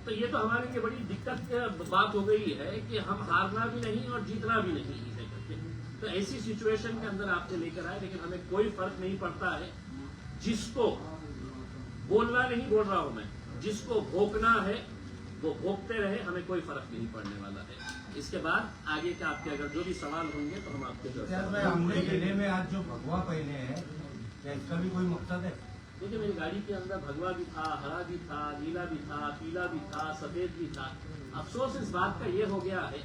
तो ये तो हमारे लिए बड़ी दिक्कत की बात हो गई है कि हम हारना भी नहीं और जीतना भी नहीं इसे करके। तो ऐसी सिचुएशन के अंदर आपसे लेकर आए, लेकिन हमें कोई फर्क नहीं पड़ता है। जिसको बोलना नहीं बोल रहा हूं मैं, जिसको भोंकना है वो भोंकते रहे, हमें कोई फर्क नहीं पड़ने वाला है। इसके बाद आगे का आपके अगर जो भी सवाल होंगे तो हम आपके हमने जिले में आज जो भगवा पहने हैं, क्या इसका भी कोई मकसद है? देखिए, मेरी गाड़ी के अंदर भगवा भी था, हरा भी था, नीला भी था, पीला भी था, सफेद भी था। अफसोस इस बात का ये हो गया है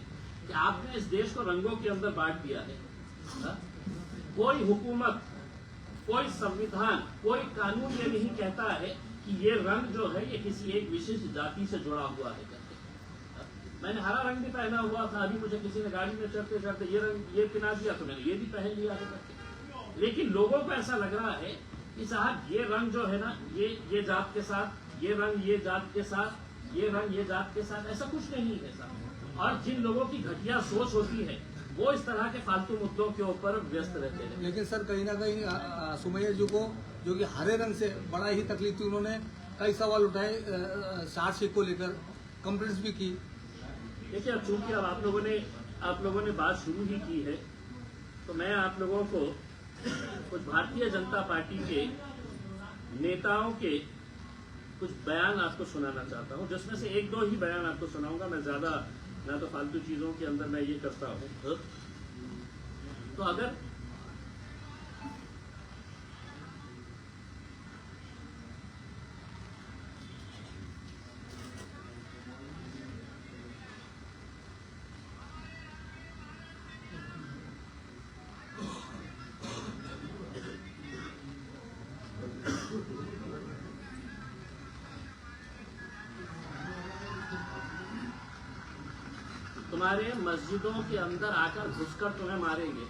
कि आपने इस देश को रंगों के अंदर बांट दिया है। कोई हुकूमत, कोई संविधान, कोई कानून ये नहीं कहता है कि ये रंग जो है ये किसी एक विशिष्ट जाति से जुड़ा हुआ है करके। मैंने हरा रंग भी पहना हुआ था, अभी मुझे किसी ने गाड़ी में चढ़ते चढ़ते ये रंग ये पिला दिया तो मैंने ये भी पहन लिया है करके। लेकिन लोगों को ऐसा लग रहा है कि साहब ये रंग जो है ना, ये जात के साथ, ये रंग ये जात के साथ, ये रंग ये जात के साथ, ऐसा कुछ नहीं है साहब। और जिन लोगों की घटिया सोच होती है वो इस तरह के फालतू मुद्दों के ऊपर व्यस्त रहते हैं। लेकिन सर कहीं ना कहीं सुमैया जी को जो कि हरे रंग से बड़ा ही तकलीफ थी, उन्होंने कई सवाल उठाए, चार्जशीट को लेकर कंप्लेंट्स भी की। देखिए, अब चूंकि अब आप लोगों ने बात शुरू ही की है तो मैं आप लोगों को कुछ भारतीय जनता पार्टी के नेताओं के कुछ बयान आपको सुनाना चाहता हूं, जिसमें से एक दो ही बयान आपको सुनाऊंगा। मैं ज्यादा ना तो फालतू चीजों के अंदर मैं ये करता हूं। तो अगर तुम्हारे मस्जिदों के अंदर आकर घुसकर तुम्हें मारेंगे।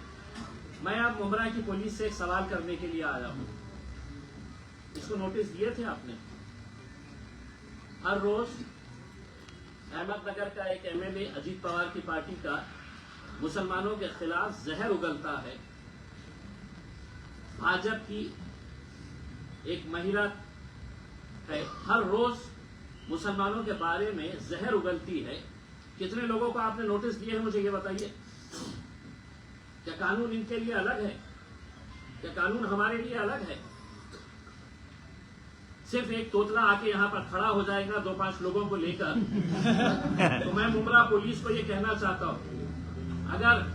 मैं अब मुमरा की पुलिस से एक सवाल करने के लिए आया हूं। इसको नोटिस दिए थे आपने? हर रोज अहमदनगर का एक एमएलए अजीत पवार की पार्टी का मुसलमानों के खिलाफ जहर उगलता है। भाजपा की एक महिला है, हर रोज मुसलमानों के बारे में जहर उगलती है। कितने लोगों को आपने नोटिस दिए हैं, मुझे ये बताइए। क्या कानून इनके लिए अलग है? क्या कानून हमारे लिए अलग है? सिर्फ एक तोतला आके यहाँ पर खड़ा हो जाएगा 2-5 लोगों को लेकर तो मैं मुमरा पुलिस को ये कहना चाहता हूं, अगर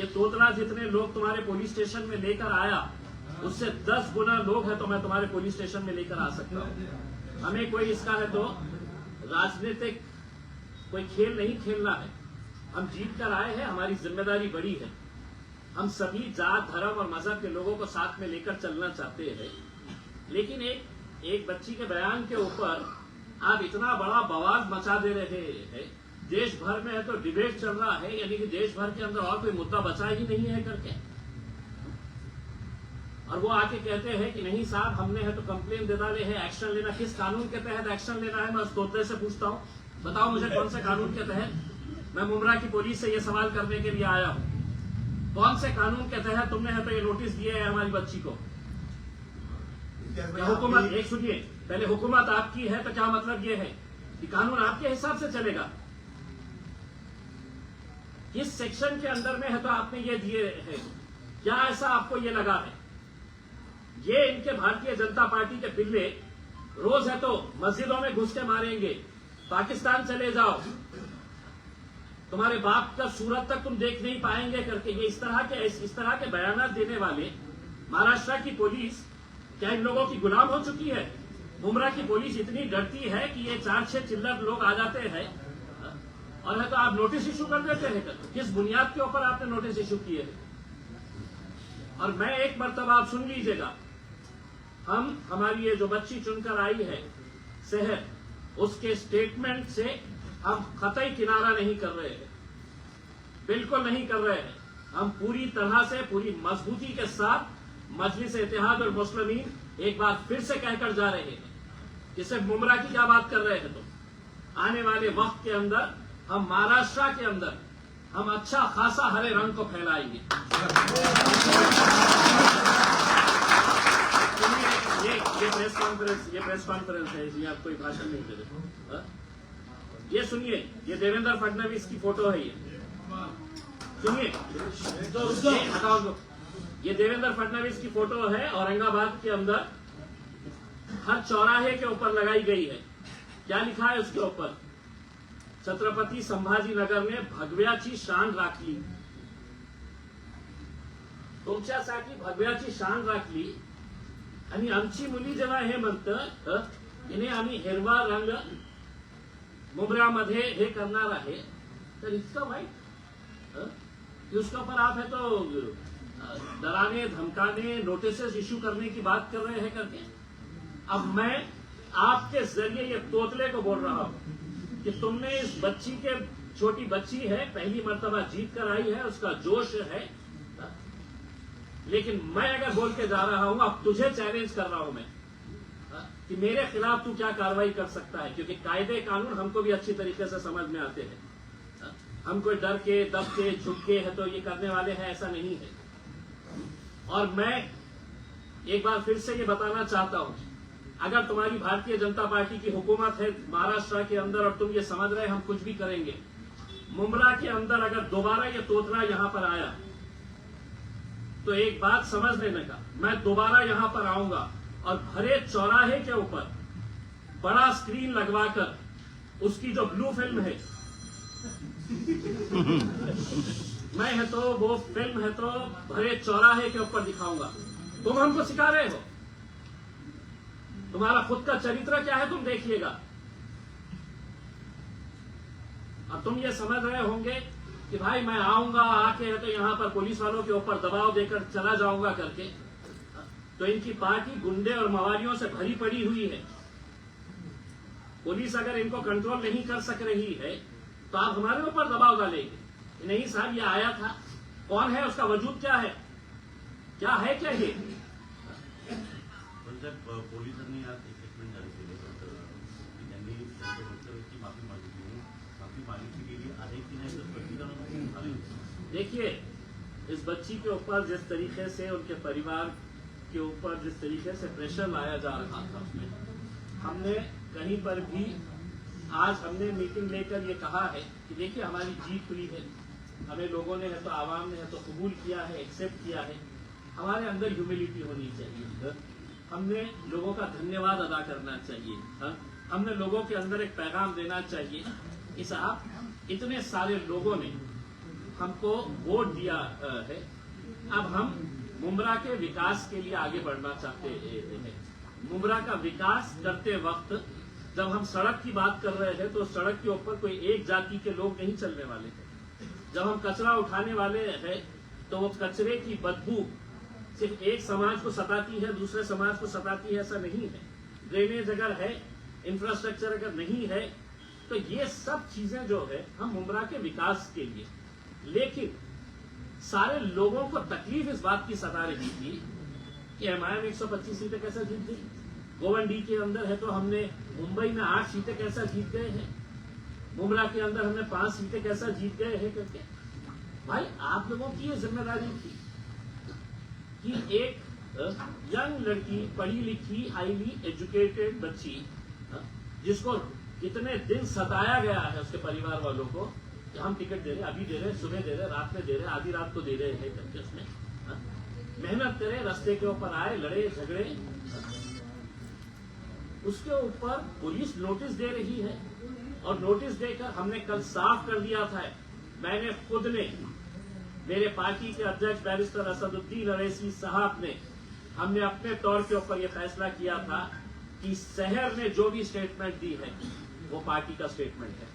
ये तोतला जितने लोग तुम्हारे पुलिस स्टेशन में लेकर आया उससे 10 गुना लोग हैं तो मैं तुम्हारे पुलिस स्टेशन में लेकर आ सकता हूं। हमें कोई इसका है तो राजनीतिक कोई खेल नहीं खेलना है। हम जीत कर आए हैं, हमारी जिम्मेदारी बड़ी है। हम सभी जात, धर्म और मजहब के लोगों को साथ में लेकर चलना चाहते हैं। लेकिन एक बच्ची के बयान के ऊपर आप इतना बड़ा बवाल मचा दे रहे हैं। देश भर में है तो डिबेट चल रहा है, यानी कि देश भर के अंदर और कोई मुद्दा बचा ही नहीं है करके, और वो आके कहते हैं कि नहीं साहब हमने है तो कंप्लेन दे डाले है, एक्शन लेना। किस कानून के तहत एक्शन लेना है? मैं उस तोते से पूछता हूँ, बताओ मुझे कौन से कानून के तहत। मैं मुमरा की पुलिस से ये सवाल करने के लिए आया हूँ, कौन से कानून के तहत तुमने है तो ये नोटिस दिए है हमारी बच्ची को? हुकूमत, एक सुनिए, पहले हुकूमत आपकी है तो क्या मतलब ये है कि कानून आपके हिसाब से चलेगा? किस सेक्शन के अंदर में है तो आपने ये दिए है? क्या ऐसा आपको ये लगा है? ये इनके भारतीय जनता पार्टी के पिल्ले रोज है तो मस्जिदों में घुस के मारेंगे, पाकिस्तान चले जाओ, तुम्हारे बाप का सूरत तक तुम देख नहीं पाएंगे करके ये इस तरह के बयान देने वाले महाराष्ट्र की पुलिस क्या इन लोगों की गुलाम हो चुकी है? मुमरा की पुलिस इतनी डरती है कि ये 4-6 चिल्लर लोग आ जाते हैं और है तो आप नोटिस इशू कर देते हैं। किस बुनियाद के ऊपर आपने नोटिस इशू किए हैं? और मैं एक मर्तबा आप सुन लीजिएगा, हमारी ये जो बच्ची चुनकर आई है शहर, उसके स्टेटमेंट से हम कतई किनारा नहीं कर रहे हैं, बिल्कुल नहीं कर रहे हैं। हम पूरी तरह से, पूरी मजबूती के साथ मजलिस इत्तेहाद और मुस्लिमीन एक बार फिर से कहकर जा रहे हैं कि सिर्फ मुमरा की क्या बात कर रहे हैं तो आने वाले वक्त के अंदर हम महाराष्ट्र के अंदर हम अच्छा खासा हरे रंग को फैलाएंगे। ये प्रेस कॉन्फ्रेंस है, इसलिए आप कोई भाषण नहीं दे रहे। ये सुनिए, ये देवेंद्र फडणवीस की फोटो है। ये सुनिए, ये हटाओ दो। ये देवेंद्र फडणवीस की फोटो है, औरंगाबाद के अंदर हर चौराहे के ऊपर लगाई गई है। क्या लिखा है उसके ऊपर? छत्रपती संभाजीनगर ने भगव्याची शान राखली। तुमच्यासाठी भगव्याची शान राखली आणि आमची मुली जेव्हा हे म्हणतं इन्हें आम्ही हिरवा रंग मुंबऱ्यामध्ये हे करणार आहे, तर इतकं वाईट कि उसके ऊपर आप है तो डराने धमकाने नोटिसेस इश्यू करने की बात कर रहे हैं करके। अब मैं आपके जरिए ये तोतले को बोल रहा हूं कि तुमने इस बच्ची के, छोटी बच्ची है, पहली मर्तबा जीत कर आई है, उसका जोश है, लेकिन मैं अगर बोल के जा रहा हूं, अब तुझे चैलेंज कर रहा हूं मैं कि मेरे खिलाफ तू क्या कार्रवाई कर सकता है, क्योंकि कायदे कानून हमको भी अच्छी तरीके से समझ में आते हैं। हम कोई डर के दब के झुक के है तो ये करने वाले हैं, ऐसा नहीं है। और मैं एक बार फिर से ये बताना चाहता हूं, अगर तुम्हारी भारतीय जनता पार्टी की हुकूमत है महाराष्ट्र के अंदर और तुम ये समझ रहे हम कुछ भी करेंगे, मुंब्रा के अंदर अगर दोबारा ये तोतला यहां पर आया तो एक बात समझ लेने का, मैं दोबारा यहां पर आऊंगा और भरे चौराहे के ऊपर बड़ा स्क्रीन लगवाकर उसकी जो ब्लू फिल्म है मैं है तो वो फिल्म है तो भरे चौराहे के ऊपर दिखाऊंगा। तुम हमको सिखा रहे हो, तुम्हारा खुद का चरित्र क्या है तुम देखिएगा। अब तुम ये समझ रहे होंगे कि भाई मैं आऊंगा, आके है तो यहां पर पुलिस वालों के ऊपर दबाव देकर चला जाऊंगा करके, तो इनकी पार्टी गुंडे और मवालियों से भरी पड़ी हुई है। पुलिस अगर इनको कंट्रोल नहीं कर सक रही है तो आप हमारे ऊपर दबाव डालेंगे कि नहीं साहब ये आया था, कौन है, उसका वजूद क्या है, क्या है क्या ये। पोलिसांनी आज स्टेटमेंट जारी केले, त्यांनी की माफी मागितली, माफी मागितली गेली आहे की नाही तर स्पष्टीकरण झाले। देखिए, इस बच्ची के ऊपर जिस तरीके से उनके परिवार के ऊपर जिस तरीके से प्रेशर लाया जा रहा था, उसमें हमने कहीं पर भी आज हमने मीटिंग लेकर ये कहा है कि देखिए हमारी जीत हुई है, हमें लोगों ने है तो आवाम ने है तो कबूल किया है, एक्सेप्ट किया है। हमारे अंदर ह्यूमिलिटी होनी चाहिए, हमने लोगों का धन्यवाद अदा करना चाहिए, हमने लोगों के अंदर एक पैगाम देना चाहिए कि साहब इतने सारे लोगों ने हमको वोट दिया है, अब हम मुंब्रा के विकास के लिए आगे बढ़ना चाहते हैं। मुंब्रा का विकास करते वक्त जब हम सड़क की बात कर रहे हैं तो सड़क के ऊपर कोई एक जाति के लोग नहीं चलने वाले हैं। जब हम कचरा उठाने वाले हैं तो वो कचरे की बदबू सिर्फ एक समाज को सताती है, दूसरे समाज को सताती है, ऐसा नहीं है। ड्रेनेज अगर है, इंफ्रास्ट्रक्चर अगर नहीं है, तो ये सब चीजें जो है हम मुंब्रा के विकास के लिए, लेकिन सारे लोगों को तकलीफ इस बात की सता रही थी कि एमआईएम 125 सीटें कैसे जीत गई, गोवंडी के अंदर है तो हमने मुंबई में 8 सीटें कैसा जीत गए हैं, मुंब्रा के अंदर हमने 5 सीटें कैसा जीत गए हैं करके। भाई आप लोगों की ये जिम्मेदारी थी कि एक यंग लड़की, पढ़ी लिखी, हाईली एजुकेटेड बच्ची, जिसको कितने दिन सताया गया है उसके परिवार वालों को कि हम टिकट दे रहे, अभी दे रहे, सुबह दे रहे, रात में दे रहे, आधी रात को दे रहे हैं करके, उसमें मेहनत करे, रास्ते के ऊपर आए, लड़े झगड़े, उसके ऊपर पुलिस नोटिस दे रही है। और नोटिस देकर हमने कल साफ कर दिया था, मैंने खुद ने, मेरे पार्टी के अध्यक्ष बैरिस्टर असदुद्दीन अवैसी साहब ने, हमने अपने तौर के ऊपर यह फैसला किया था कि शहर ने जो भी स्टेटमेंट दी है वो पार्टी का स्टेटमेंट है,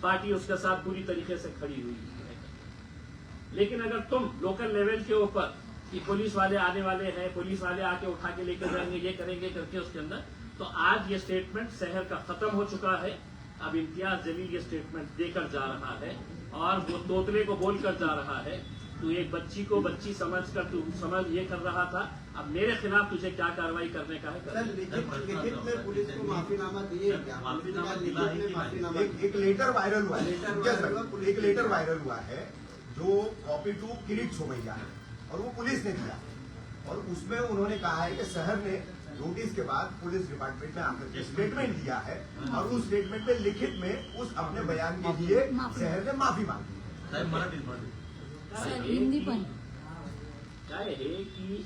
पार्टी उसके साथ पूरी तरीके से खड़ी हुई है। लेकिन अगर तुम लोकल लेवल के ऊपर कि पुलिस वाले आने वाले हैं, पुलिस वाले आके उठा के लेकर जाएंगे, ये करेंगे करके उसके अंदर, तो आज ये स्टेटमेंट शहर का खत्म हो चुका है। अब इम्तियाज जलील ये स्टेटमेंट देकर जा रहा है और वो तोतले को बोलकर जा रहा है, तू एक बच्ची को बच्ची समझकर तू समझ ये कर रहा था, अब मेरे खिलाफ तुझे क्या कार्रवाई करने का है सर, लिखित में पुलिस को माफीनामा दिए क्या? माफीनामा दिला है कि माफीनामा एक लेटर वायरल हुआ है, लेटर एक लेटर वायरल हुआ है जो कॉपी टू किरीट सोमैया है और वो पुलिस ने दिया और उसमें उन्होंने कहा है कि शहर ने नोटिस के बाद पुलिस डिपार्टमेंट में आकर के स्टेटमेंट दिया है और उस स्टेटमेंट में लिखित में उस अपने बयान के लिए शहर ने माफी मांगी है। साहेब मराठी सर हिंदी पण काय आहे की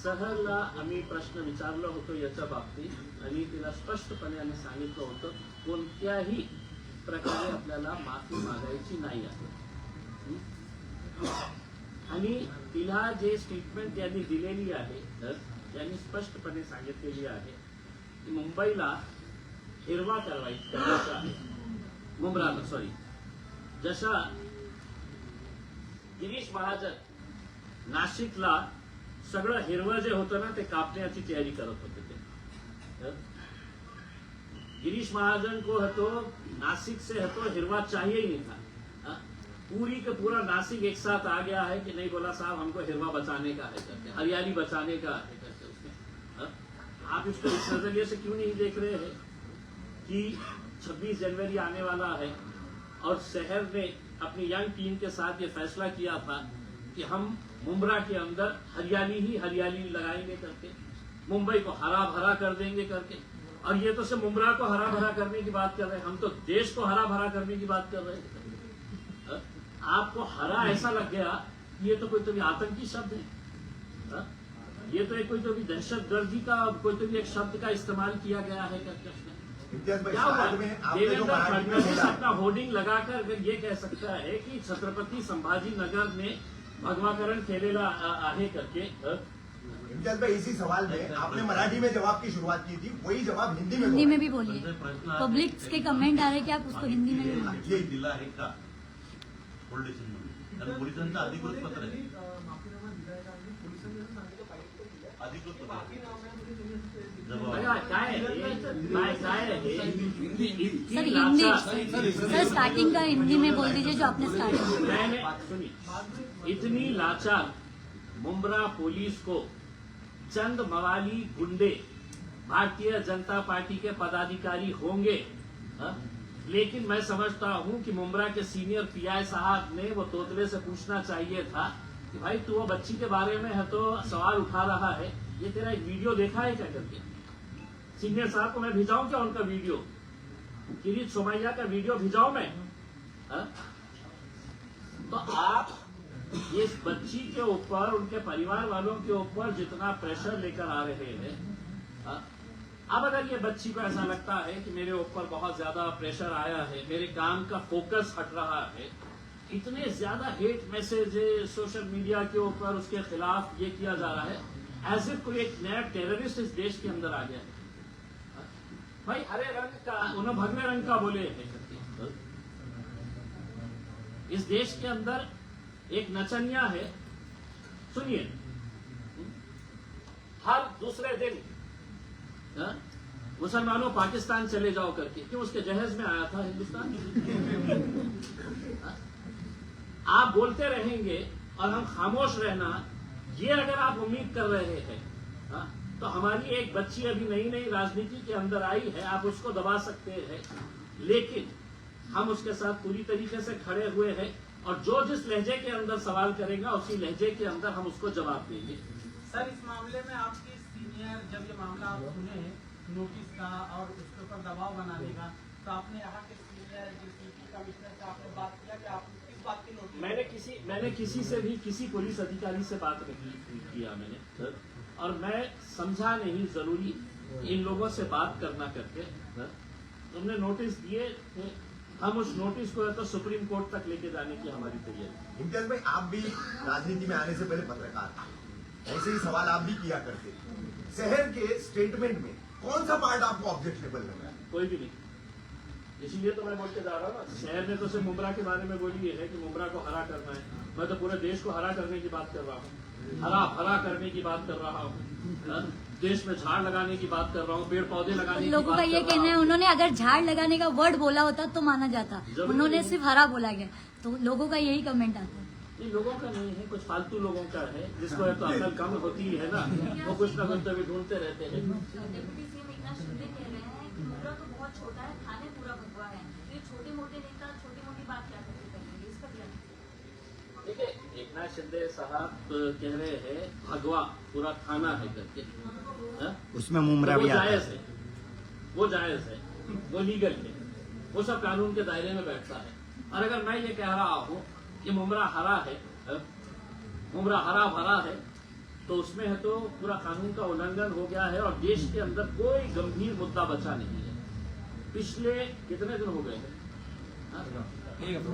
सहरला आम्ही प्रश्न विचारला होतो याच्या बाबतीत आणि तिला स्पष्टपणे आम्ही सांगितलं होतं कोणत्याही प्रकारे आपल्याला माफी मागायची नाही आहे आणि तिला जे स्टेटमेंट त्यांनी दिलेली आहे तर त्यांनी स्पष्टपणे सांगितलेली आहे की मुंबईला हिरवा करायचा आहे मुंब्राला सॉरी जशा गिरीश महाजन नाशिकला सगळं हिरवं जे होतं ना ते कापण्याची तयारी करत होते ते गिरीश महाजन को है तो नासिक से है तो हिरवा चाहिए ही नहीं था हा? पूरी का पूरा नासिक एक साथ आ गया है कि नहीं बोला साहब हमको हिरवा बचाने का है करके हरियाली बचाने का है करके उसमें हा? आप इसको इस नजरिए से क्यों नहीं देख रहे हैं कि 26 जनवरी आने वाला है और शहर ने अपनी यंग टीम के साथ ये फैसला किया था कि हम मुंब्रा के अंदर हरियाली ही हरियाली लगाएंगे करके मुंबई को हरा भरा कर देंगे करके और ये तो सिर्फ मुंब्रा को हरा भरा करने की बात कर रहे हैं हम तो देश को हरा भरा करने की बात कर रहे हैं आपको हरा ऐसा लग गया ये तो कोई तो भी आतंकी शब्द है ये तो एक कोई तो भी दहशतगर्दी का कोई तो भी एक शब्द का इस्तेमाल किया गया है करके क्या हुआ देवेंद्र फडणवीस अपना होर्डिंग लगाकर ये कह सकता है कि छत्रपति संभाजी नगर ने भगवाकरण केलेला आहे करके इम्तियाज भाई इसी सवाल में आपने मराठी में जवाब की शुरुआत की थी वही जवाब हिंदी में भी बोलिए पब्लिक के कमेंट आ रहे कि आप उसको हिंदी में भी बोलिए हे दिला आहे का पोलिटिशियन म्हणून कारण पोलिसांचं अधिकृत पत्र आहे अधिकृत पत्र काय सर हिंदी सर स्टार्टिंग का हिंदी में बोल दीजिए जो आपने स्टार्ट किया मैंने सुनिए इतनी लाचार मुंब्रा पुलिस को चंद मवाली गुंडे भारतीय जनता पार्टी के पदाधिकारी होंगे हा? लेकिन मैं समझता हूं कि मुंब्रा के सीनियर पीआई साहब ने वो तोतले से पूछना चाहिए था कि भाई तू वो बच्ची के बारे में है तो सवाल उठा रहा है ये तेरा एक वीडियो देखा है क्या करके सीनियर साहब को मैं भिजाऊं क्या उनका वीडियो किरीट सोमैया का वीडियो भिजाऊं मैं हा? तो आप इस बच्ची के ऊपर उनके परिवार वालों के ऊपर जितना प्रेशर लेकर आ रहे हैं हा? अब अगर ये बच्ची को ऐसा लगता है कि मेरे ऊपर बहुत ज्यादा प्रेशर आया है मेरे काम का फोकस हट रहा है इतने ज्यादा हेट मैसेज सोशल मीडिया के ऊपर उसके खिलाफ ये किया जा रहा है एज इफ कोई एक नया टेररिस्ट इस देश के अंदर आ गया है भाई हरे रंग का उन्हें भगवे रंग का बोले इस देश के अंदर एक नचनिया है सुनिए हर दूसरे दिन मुसलमानों पाकिस्तान चले जाओ करके क्यों उसके जहेज में आया था हिंदुस्तान आप बोलते रहेंगे और हम खामोश रहना ये अगर आप उम्मीद कर रहे हैं तो हमारी एक बच्ची अभी नई नई राजनीति के अंदर आई है आप उसको दबा सकते हैं लेकिन हम उसके साथ पूरी तरीके से खड़े हुए हैं और जो जिस लहजे के अंदर सवाल करेगा उसी लहजे के अंदर हम उसको जवाब देंगे सर इस मामले में आपके सीनियर जब ये मामला आप सुने नोटिस का और उसके ऊपर दबाव बनाने का तो आपने यहाँ के सीनियर डीसीपी कमिश्नर से आपने बात किया कि आप किस बात की नोटिस मैंने किसी से भी किसी पुलिस अधिकारी से बात नहीं किया मैंने और मैं समझा नहीं जरूरी इन लोगों से बात करना करके तुमने नोटिस दिए हम उस नोटिस को तो सुप्रीम कोर्ट तक लेके जाने की हमारी तैयारी इम्तियाज भाई आप भी राजनीति में आने से पहले पत्रकार थे ऐसे ही सवाल आप भी किया करते शहर के स्टेटमेंट में कौन सा पार्ट आपको ऑब्जेक्शनेबल लग रहा है कोई भी नहीं इसीलिए तो मैं बोलते जा रहा हूँ ना शहर ने तो सिर्फ मुंब्रा के बारे में बोली है कि मुंब्रा को हरा करना है मैं तो पूरे देश को हरा करने की बात कर रहा हूँ हरा भरा करने की बात कर रहा हूँ देश में झाड़ लगाने की बात कर रहा हूँ पेड़ पौधे लगाने की लोगों का ये कहना है उन्होंने अगर झाड़ लगाने का वर्ड बोला होता तो माना जाता उन्होंने सिर्फ हरा बोला गया तो लोगों का यही कमेंट आता है ये लोगों का नहीं है कुछ फालतू लोगों का है जिसको है तो अकल कम होती है ना वो कुछ ना कुछ तभी ढूंढते रहते हैं डिप्टी सीएम एकनाथ शिंदे कह रहे हैं कि मुंब्रा तो बहुत छोटा है थाने पूरा भगवा है ये छोटे मोटे नेता छोटी मोटी बात क्या करेंगे इसका क्या देखिए एकनाथ शिंदे साहब कह रहे हैं भगवा पूरा थाना है करके हाँ? उसमें मुमरा तो भी वो आता जायज है। है, वो जायज है, वो लीगल है, वो सब कानून के दायरे में बैठता है। और अगर मैं ये कह रहा हूं कि मुमरा हरा है, मुमरा हरा भरा है, तो उसमें है तो पूरा कानून का उल्लंघन हो गया है और देश के अंदर कोई गंभीर मुद्दा बचा नहीं है। पिछले कितने दिन हो गए हैं, हाँ?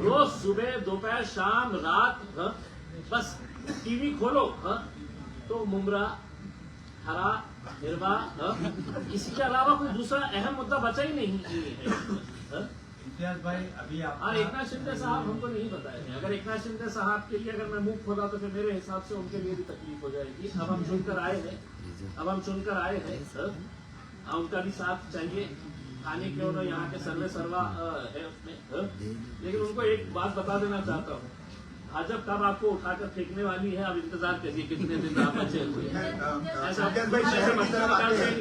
रोज सुबह दोपहर शाम रात, हाँ? बस टीवी खोलो, हाँ? तो मुमरा हरा हिरवा, हाँ? इसके अलावा कोई दूसरा अहम मुद्दा बचा ही नहीं है, हाँ? इम्तियाज भाई अभी आप और एकनाथ शिंदे साहब हमको नहीं बताए थे। अगर एकनाथ शिंदे साहब के लिए अगर मैं मुंह खोला तो फिर मेरे हिसाब से उनके लिए भी तकलीफ हो जाएगी। अब हम सुनकर आए हैं, सर, उनका भी साथ चाहिए, खाने क्यों ना यहाँ के सर्वे सर्वा है उसमें, लेकिन उनको एक बात बता देना चाहता हूँ, भाजपा कब आपको उठाकर फेंकने वाली है, अब इंतजार करिए कितने दिन आप बचे हुए हैं। इम्तियाज भाई शहर की तरफ आते हैं,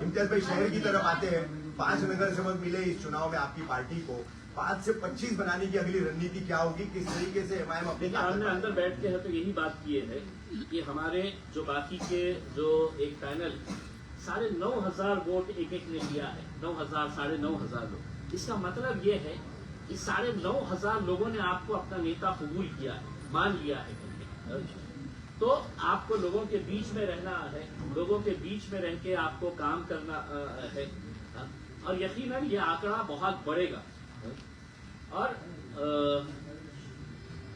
इम्तियाज भाई शहर की तरफ आते हैं। 5 नगर सेवक मिले इस चुनाव में आपकी पार्टी को, 5 से 25 बनाने की अगली रणनीति क्या होगी, किस तरीके से एमआईएम अपनी देखिए, हमने अंदर बैठ के है तो यही बात किए है कि हमारे जो बाकी के जो एक पैनल 9,500 वोट एक ने लिया है, 9,000 9,500 लोग। इसका मतलब ये है कि 9,500 लोगों ने आपको अपना नेता कबूल किया है, मान लिया है। तो आपको लोगों के बीच में रहना है, लोगों के बीच में रह के आपको काम करना है, और यकीनन ये आंकड़ा बहुत बढ़ेगा। और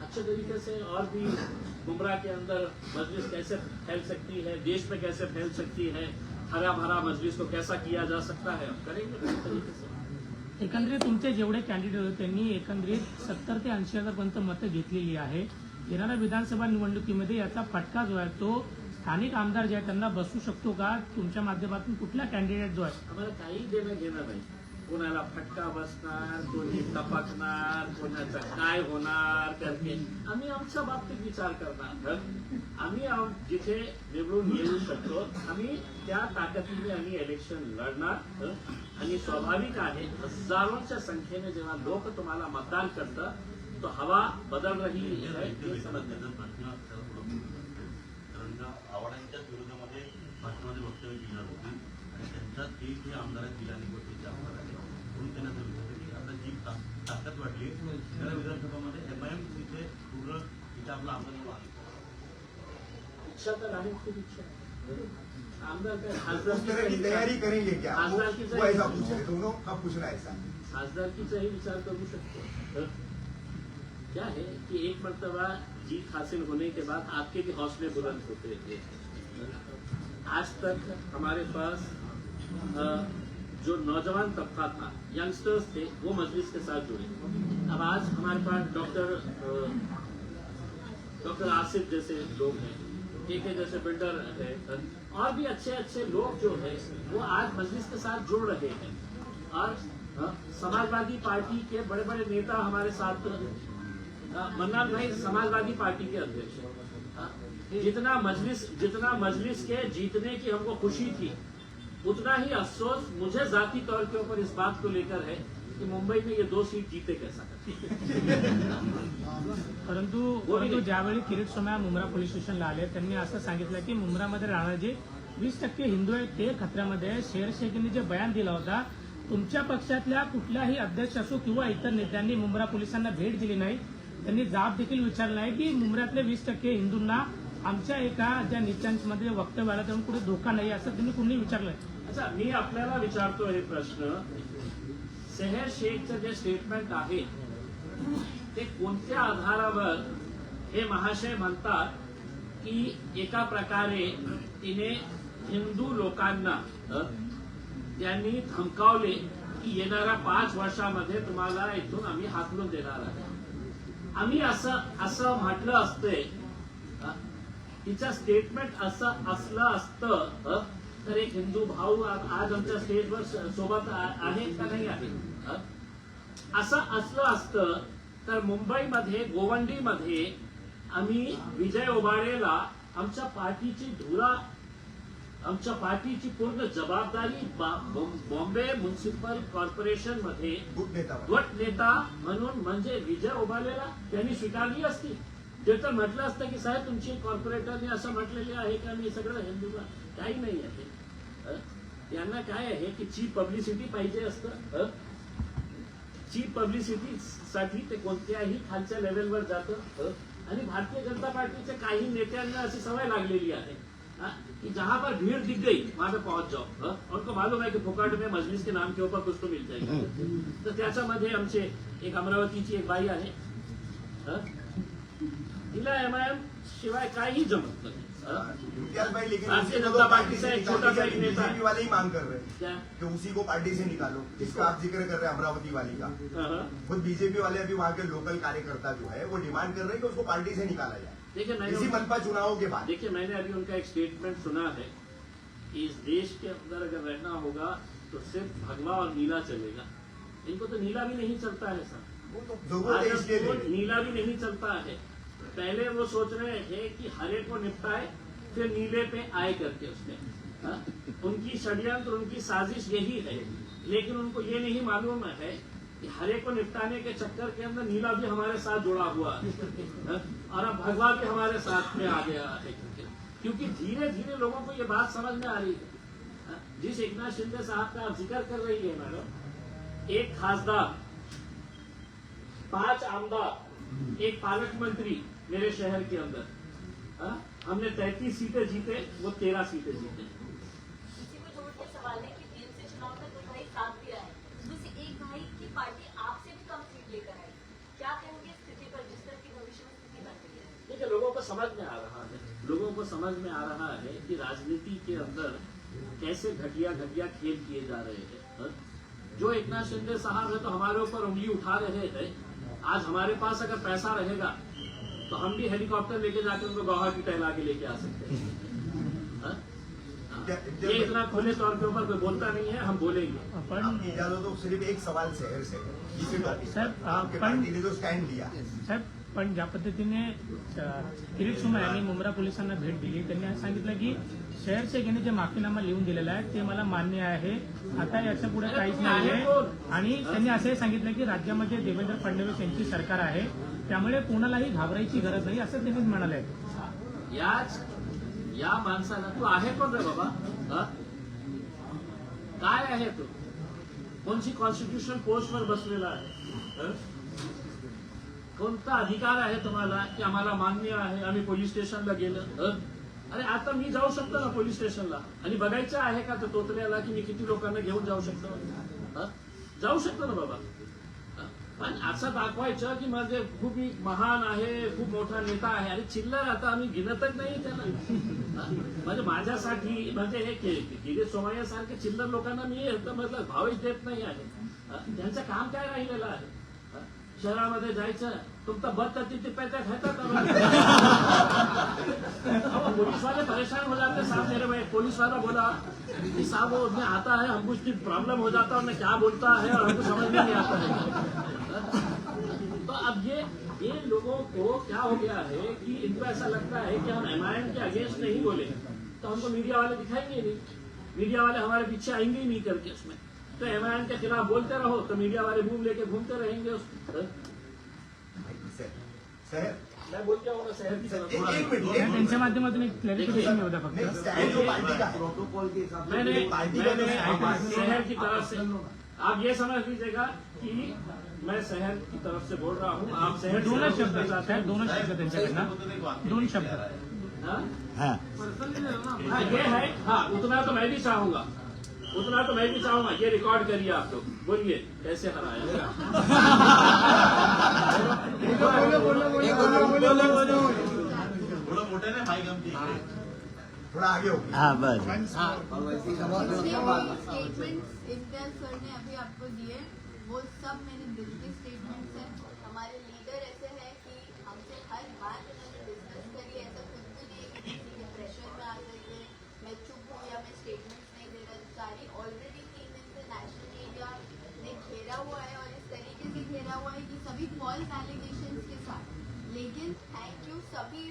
अच्छे तरीके से और भी गुमराह के अंदर मजलिस कैसे फैल सकती है, देश में कैसे फैल सकती है, हरा भरा मजलिस को कैसा किया जा सकता है, करेंगे इस तरीके से। एकंदरीत तुमचे जेवढे कॅन्डिडेट होते त्यांनी एकंदरीत 70 ते 80,000 पर्यंत मतं घेतलेली आहे. येणाऱ्या विधानसभा निवडणुकीमध्ये याचा फटका जो आहे तो स्थानिक आमदार जे आहेत त्यांना बसू शकतो का? तुमच्या माध्यमातून कुठला कॅन्डिडेट जो आहे आम्हाला काही देणं घेणं नाही, कोणाला फटका बसणार, कोणी टपकणार, कोणाचं काय होणार करके आम्ही आमच्या बाबतीत विचार करणार। आम्ही जिथे निवडून येऊ शकतो आम्ही त्या ताकदीने आम्ही इलेक्शन लढणार। आणि स्वाभाविक आहे हजारोंच्या संख्येने जेव्हा लोक तुम्हाला मतदान करतात तो हवा बदल रही है हे समजलं। कारण का आव्हाडांच्याच विरोधामध्ये भाषणामध्ये वक्तव्य केलं होती आणि त्यांच्यात एक जे आमदार आहेत जिल्हा निवडणुकीचे आमदार आहेत म्हणून त्यांना असं विचारलं की आता जी ताकद वाढली त्याला विधानसभामध्ये एमआयएम तिथे पूर्ण तिथे आपला आमदार निवडून आला। इच्छा तर आहे, खूप इच्छा आहे। आमदार काय उस तरह की तैयारी करेंगे क्या, खासदारकीचा वो ऐसा पूछ रहे दोनों का पूछना ऐसा। खासदारकीचाही विचार करू शकतो। क्या है कि एक मर्तबा जीत हासिल होने के बाद आपके भी हौसले बुलंद होते थे। आज तक हमारे पास जो नौजवान तबका था, यंगस्टर्स थे, वो मजलिस के साथ जुड़े। अब आज हमारे पास डॉक्टर आसिफ जैसे लोग हैं, के जैसे बिल्डर है, और भी अच्छे अच्छे लोग जो है वो आज मजलिस के साथ जुड़ रहे हैं। और समाजवादी पार्टी के बड़े बड़े नेता हमारे साथ, मन्नान भाई समाजवादी पार्टी के अध्यक्ष हैं। जितना मजलिस के जीतने की हमको खुशी थी उतना ही अफसोस मुझे जाती तौर के ऊपर इस बात को लेकर है कि मुंबई में ये 2 सीट जीते कैसा करते। परंतु ज्यावेळी किरीट सोमय्या मुंब्रा पोलीस स्टेशनला आले त्यांनी असं सांगितलं की मुंब्रामध्ये राहणारे जे 20% हिंदू आहेत ते खतऱ्यामध्ये आहे। शेर शेखींनी जे बयान दिला होता, तुमच्या पक्षातल्या कुठल्याही अध्यक्ष असो किंवा इतर नेत्यांनी मुंब्रा पोलिसांना भेट दिली नाही, त्यांनी जाब देखील विचारला नाही की मुंब्र्यातले 20% हिंदूंना आमच्या एका ज्या नेत्यांमध्ये वक्तव्य आलं त्यामुळे कुठे धोका नाही असं त्यांनी कुणी विचारलंय। अच्छा, मी आपल्याला विचारतो हे प्रश्न, शहर शेखचं जे स्टेटमेंट आहे ते कोणत्या आधारावर हे महाशय म्हणतात की एका प्रकारे तिने हिंदू लोकांना त्यांनी धमकावले की येणाऱ्या 5 वर्षामध्ये तुम्हाला इथून आम्ही हाकलून देणार आहे। आम्ही असं म्हटलं असते, तिचं स्टेटमेंट असं असलं असतं तर एक हिंदू भाऊ आज आमच्या स्टेजवर सोबत आहे का नाही आहे? असं असलं असतं तर मुंबईमध्ये गोवंडीमध्ये आम्ही विजय ओबाळेला आमच्या पार्टीची पूर्ण जबाबदारी बॉम्बे म्युनिसिपल कॉर्पोरेशन मध्ये गट नेता म्हणून म्हणजे विजय ओबाळेला त्यांनी स्वीकारली असती। ते तर म्हटलं असतं की साहेब तुमची कॉर्पोरेटरने असं म्हटलेले आहे का मी सगळं हिंदूला, काही नाही आहे। यांना काय आहे की चीप पब्लिसिटी पाहिजे असतं. चीप पब्लिसिटी साठी ते कोणत्याही खालच्या लेवलवर जातं. आणि भारतीय जनता पार्टीच्या काही नेत्यांना अशी सवय लागलेली आहे कि जहां पर भीड़ दिख गई वहां पे पहुंच जाओ. उनको मालूम है कि फुकट में मजलिस के नाम के ऊपर कुछ तो मिल जाएगा. तर त्याच्यामध्ये आमचे एक अमरावतीची एक बाई आहे. तिला एमआयएम शिवाय काही जमत नाही. इम्तियाज भाई, लेकिन भारतीय उसी को जनता तो पार्टी से एक छोटा सा एक नेता बीजेपी वाले ही मांग कर रहे हैं क्या कि उसी को पार्टी से निकालो, जिसका आप जिक्र कर रहे हैं अमरावती वाली का. हाँ. खुद बीजेपी वाले अभी वहाँ के लोकल कार्यकर्ता जो है वो डिमांड कर रहे हैं कि उसको पार्टी से निकाला जाए देखिए इसी मनपा चुनाव के बाद. देखिए मैंने अभी उनका एक स्टेटमेंट सुना है कि इस देश के अंदर अगर रहना होगा तो सिर्फ भगवा और नीला चलेगा. इनको तो नीला भी नहीं चलता है सर. वो तो जरूरत है इसलिए वो नहीं. नीला भी नहीं चलता है. पहले वो सोच रहे हैं कि हरे को निपटाए फिर नीले पे आए करके उसने. उनकी षड्यंत्र, उनकी साजिश यही है. लेकिन उनको ये नहीं मालूम है कि हरे को निपटाने के चक्कर के अंदर नीला भी हमारे साथ जुड़ा हुआ है. और अब भगवा भी हमारे साथ में आ गया है. क्योंकि धीरे धीरे लोगों को ये बात समझ में आ रही है. जिस एकनाथ शिंदे साहब का आप जिक्र कर रही है मैडम, एक खासदार, 5 आमदार, एक पालक मंत्री मेरे शहर के अंदर. हमने 33 सीटें जीते, वो 13 सीटें जीते. इसी को जोड़ के सवाल है कि बीएमसी चुनाव में 2 भाई साथ भी आए, उसमें से एक भाई की पार्टी आपसे भी कम सीट लेकर आई. क्या कहेंगे इस स्थिति पर, जिस तरह की भविष्य में स्थिति बन रही है? देखिए लोगों को समझ में आ रहा है, लोगों को समझ में आ रहा है कि राजनीति के अंदर कैसे घटिया घटिया खेल किए जा रहे हैं. जो एकनाथ शिंदे साहब है तो हमारे ऊपर उंगली उठा रहे हैं. आज हमारे पास अगर पैसा रहेगा तो हम भी हेलीकॉप्टर लेके जाकर उनको गुवाहाटी टहला के लेके आ सकते हैं. ये इतना खुले तौर के ऊपर कोई बोलता नहीं है, हम बोलेंगे. आपकी इजाजत तो सिर्फ एक सवाल शहर से इसी टॉपिक साहेब, आपके पण- पार्टी ने जो स्टँड लिया. साहेब, पण ज्या पद्धतीने किरीट सोमय्या यांनी मुंब्रा पोलिसांना भेट दिली, त्यांनी असं सांगितलं की शहर शेखने जे माफीनामा लिहून दिलेला आहे ते मला मान्य आहे, आता याच्या पुढे काहीच नाही आहे. आणि त्यांनी असंही सांगितलं की राज्यामध्ये देवेंद्र फडणवीस यांची सरकार आहे, त्यामुळे कोणालाही घाबरायची गरज नाही, असं त्यांनी म्हणाले. या माणसाला तू आहे कोण रे बाबा? काय आहे तू? कोणची कॉन्स्टिट्यूशन पोस्टवर बसलेला आहे? कोणता अधिकार आहे तुम्हाला की आम्हाला मान्य आहे, आम्ही पोलीस स्टेशनला गेलं? अरे आता मी जाऊ शकतो ना पोलीस स्टेशनला, आणि बघायचं आहे का तो तोतऱ्याला की मी किती लोकांना घेऊन जाऊ शकतो? जाऊ शकतो ना बाबा. पण असं दाखवायचं की म्हणजे खूप महान आहे, खूप मोठा नेता आहे. अरे चिल्लर आता आम्ही गिनतच नाही त्याला. म्हणजे माझ्यासाठी म्हणजे हे किरीट सोमय्या सारखे चिल्लर लोकांना मी मतलब भावच देत नाही आहे. त्यांचं काम काय राहिलेलं आहे? शहरामध्ये जायचं, तुम तो बद तिथे पैसे खातात. पुलिस वाले परेशान हो जाते साहब. मेरे भाई पुलिस वाला बोला कि साहब वो उसमें आता है, हमको उसकी प्रॉब्लम हो जाता है, उन्हें क्या बोलता है और हमको समझ में नहीं आता है. तो अब ये लोगों को क्या हो गया है कि इनको ऐसा लगता है कि हम एमआईएम के अगेंस्ट नहीं बोले तो हमको मीडिया वाले दिखाएंगे नहीं, मीडिया वाले हमारे पीछे आएंगे ही नहीं करके उसमें. तो एमआईएम के खिलाफ बोलते रहो तो मीडिया वाले मुंह लेके घूमते रहेंगे उसमें. शहर मैं बोल क्या होगा शहर की तरफ. एक मिनट त्यांच्या माध्यमातून एक क्लॅरिफिकेशन होता फक्त. नहीं, स्टैंड जो पार्टी का है, प्रोटोकॉल के हिसाब से मैंने पार्टी का शहर की तरफ से आप ये समझ लीजिएगा कि मैं शहर की तरफ से बोल रहा हूँ. आप शहर दोनच शब्द साहेब, दोनच शब्द त्यांच्याकडनं, 2 शब्द. हाँ, ये है. हाँ, उतना तो मैं भी चाहूंगा, उतना तो मैं भी चाहूंगा. ये रिकॉर्ड करिए आप लोग, बोलिए कैसे हराया. थोडं मोठ्याने माईक आमची थोड़ा आगे हो. स्टेटमेंट्स इम्तियाज सर ने अभी आपको दिए, वो सब मेरे दिल के स्टेटमेंट्स हैं. हमारे लीडर ऐसे हैं कि हमसे हर बात उन्होंने डिस्कस करी. ऐसा कुछ भी नहीं कि किसी के प्रेशर में आ गई है, मैं चुप हूँ या मैं स्टेटमेंट्स नहीं दे रहा. सारी ऑलरेडी 3 दिन से नेशनल मीडिया ने घेरा हुआ है और इस तरीके से घेरा हुआ है कि सभी फॉल्स एलिगेशंस के साथ. लेकिन थैंक यू सभी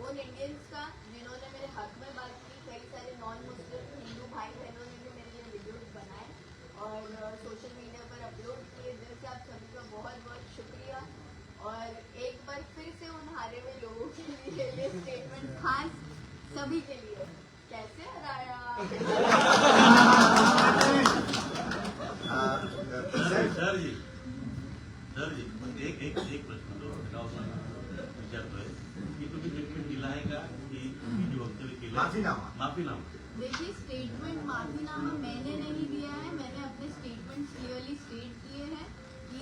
उन इंडियंस का जिन्होंने मेरे हक में बात की. कई सारे नॉन मुस्लिम हिंदू भाई बहनों ने भी मेरे लिए वीडियोज बनाए और सोशल मीडिया पर अपलोड किए. दिल से आप सभी का बहुत बहुत शुक्रिया. और एक बार फिर से उन हारे हुए लोगों के लिए ये स्टेटमेंट खास सभी के लिए, कैसे हराया. सर जी एक प्रश्न जो विचारतोय की तुम्ही स्टेटमेंट दिला आहे का की तुम्ही जे वक्तव्य केलं माफीनामा देखिए स्टेटमेंट माफीनामा मैंने नहीं दिया है, मैंने अपने स्टेटमेंट क्लियरली स्टेट किए हैं कि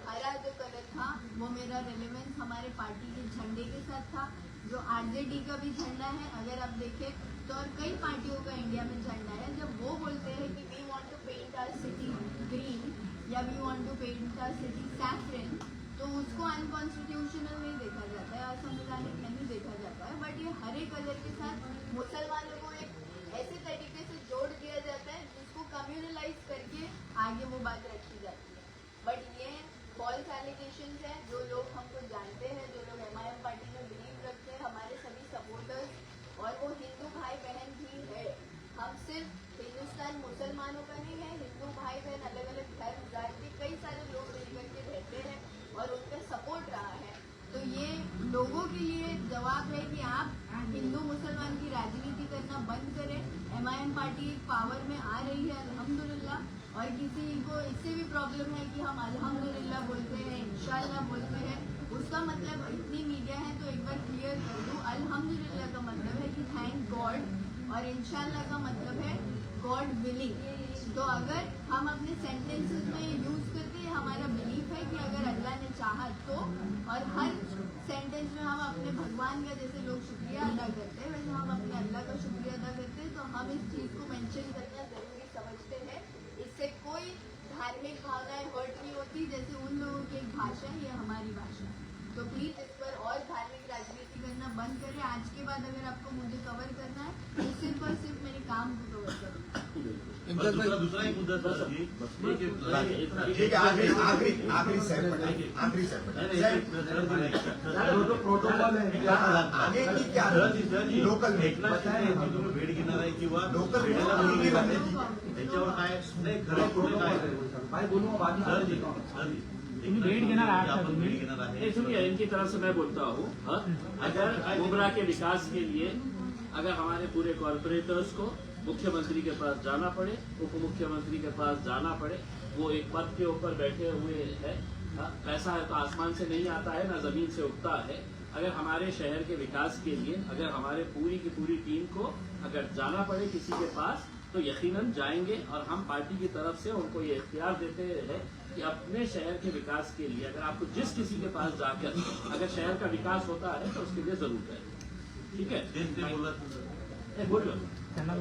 हरा जो कलर था वो मेरा रेलेवेंस हमारे पार्टी के झंडे के साथ था, जो आरजेडी का भी झंडा है अगर आप देखें तो, और कई पार्टियों का इंडिया में झंडा है। जब वो बोलते हैं कि we want to paint our city green या we want to paint our city saffron, तो उसको अनकॉन्स्टिट्यूशनल नहीं देखा जाता है, असंवैधानिक नहीं देखा जाता है। बट ये हरे कलर के साथ मुसलमानों को एक ऐसे तरीके से जोड़ दिया जाता है जिसको कम्युनलाइज करके आगे वो बात रखी जाती है। बट ये फॉल्स एलिगेशंस है, जो लोग हमको जानते हैं, जो लोग MIM पार्टी में बिलीव रखते हैं, हमारे सभी सपोर्टर्स, और वो हिंदू भाई बहन भी है। हम सिर्फ हिंदुस्तान मुसलमानों का नहीं है, हिंदू भाई बहन अलग अलग धर्म जाति कई सारे लोग मिलकर के रहते हैं और उनका सपोर्ट रहा है। तो ये लोगों के लिए जवाब है कि आप हिंदू मुसलमान की राजनीति करना बंद करें। MIM पार्टी पावर में आ रही है अल्हम्दुलिल्लाह, और किसी को इससे भी प्रॉब्लम है कि हम अल्हम्दुलिल्लाह बोलते हैं, इंशाल्लाह बोलते हैं, उसका मतलब इतनी मीडिया है तो एक बार क्लियर कर दूं, अल्हम्दुलिल्लाह का मतलब है कि थैंक गॉड, और इंशाल्लाह का मतलब है गॉड विलिंग। तो अगर हम अपने सेंटेंसेस में यूज करते हैं, हमारा बिलीफ है कि अगर अल्लाह ने चाहा तो, और हर सेंटेंस में हम अपने भगवान का जैसे लोग शुक्रिया अदा करते हैं वैसे हम अपने अल्लाह का शुक्रिया अदा करते हैं, तो हम इस चीज़ को मेंशन करना जरूरी समझते हैं। इससे कोई धार्मिक भावनाएं हर्ट नहीं होती, जैसे उन लोगों की एक भाषा है, ये हमारी भाषा है। तो प्लीज इस पर और धार्मिक राजनीति करना बंद करें। आज के बाद अगर आपको मुझे कवर करना है तो सिर्फ और सिर्फ मेरे काम को कवर करूँ। दूसरा एक मुद्दा सर जी, ठीक है, आखिरी प्रोटोकॉल है आगे की क्या लोकल तुम्ही भेट घेणार आहे किंवा लोकल त्याच्यावर काय नाही खरं खोटं काय सर जी तुम्ही भेट घेणार आहात का आपण तुम्ही? भेट घेणार आहे नहीं सुनिए, इनकी तरफ से मैं बोलता हूँ, अगर मुमरा के विकास के लिए अगर हमारे पूरे कॉर्पोरेटर्स को मुख्यमंत्री के पास जाना पड़े, उप मुख्यमंत्री के पास जाना पड़े, वो एक पद के ऊपर बैठे हुए हैं, पैसा है तो आसमान से नहीं आता है ना जमीन से उगता है। अगर हमारे शहर के विकास के लिए अगर हमारे पूरी की पूरी टीम को अगर जाना पड़े किसी के पास तो यकीनन जाएंगे, और हम पार्टी की तरफ से उनको ये इख्तियार देते हैं कि अपने शहर के विकास के लिए अगर आपको जिस किसी के पास जाकर अगर शहर का विकास होता है तो उसके लिए जरूर करें। ठीक है, बोलत बोलो त्यांना